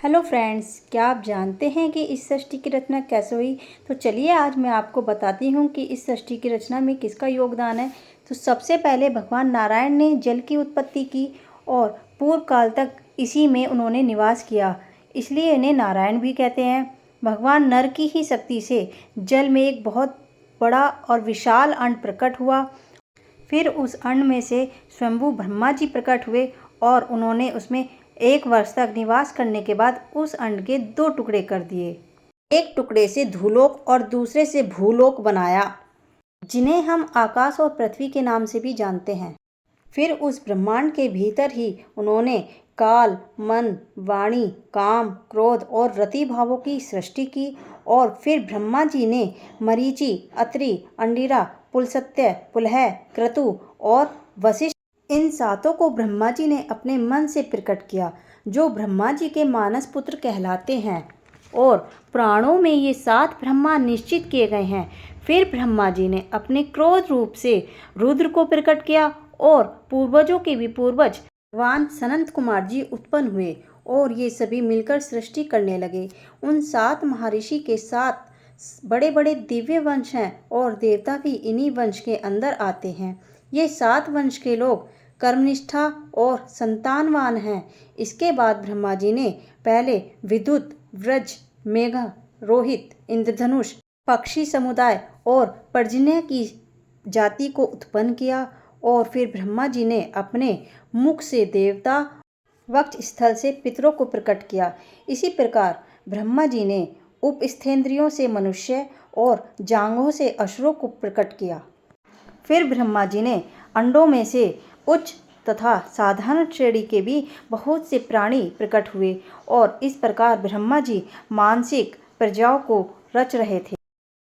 Hello friends, क्या आप जानते हैं कि इस सृष्टि की रचना कैसे हुई? तो चलिए आज मैं आपको बताती हूँ कि इस सृष्टि की रचना में किसका योगदान है। तो सबसे पहले भगवान नारायण ने जल की उत्पत्ति की और पूर्व काल तक इसी में उन्होंने निवास किया, इसलिए इन्हें नारायण भी कहते हैं। भगवान नर की ही शक्ति से जल में एक बहुत बड़ा और विशाल अंड प्रकट हुआ। फिर उस अंड में से स्वयंभू ब्रह्मा जी प्रकट हुए और उन्होंने उसमें 1 वर्ष तक निवास करने के बाद उस अंड के 2 टुकड़े कर दिए। एक टुकड़े से धूलोक और दूसरे से भूलोक बनाया, जिन्हें हम आकाश और पृथ्वी के नाम से भी जानते हैं। फिर उस ब्रह्मांड के भीतर ही उन्होंने काल, मन, वाणी, काम, क्रोध और रति भावों की सृष्टि की। और फिर ब्रह्मा जी ने मरीचि, अत्रि, अंडिरा, पुलस्त्य, पुलह, क्रतु और वशिष्ठ, इन सातों को ब्रह्मा जी ने अपने मन से प्रकट किया, जो ब्रह्मा जी के मानस पुत्र कहलाते हैं। और पुराणों में ये 7 ब्रह्मा निश्चित किए गए हैं। फिर ब्रह्मा जी ने अपने क्रोध रूप से रुद्र को प्रकट किया और पूर्वजों के भी पूर्वज भगवान सनत कुमार जी उत्पन्न हुए और ये सभी मिलकर सृष्टि करने लगे। उन 7 महर्षि के 7 बड़े बड़े दिव्य वंश हैं और देवता भी इन्हीं वंश के अंदर आते हैं। ये 7 वंश के लोग कर्मनिष्ठा और संतानवान हैं। इसके बाद ब्रह्मा जी ने पहले विद्युत, व्रज, मेघ, रोहित, इंद्रधनुष, पक्षी समुदाय और पर्जन्य की जाति को उत्पन्न किया। और फिर ब्रह्मा जी ने अपने मुख से देवता, वक्ष स्थल से पितरों को प्रकट किया। इसी प्रकार ब्रह्मा जी ने उपस्थेंद्रियों से मनुष्य और जांघों से असुरों को प्रकट किया। फिर ब्रह्मा जी ने अंडों में से उच्च तथा साधारण श्रेणी के भी बहुत से प्राणी प्रकट हुए और इस प्रकार ब्रह्मा जी मानसिक प्रजाओं को रच रहे थे।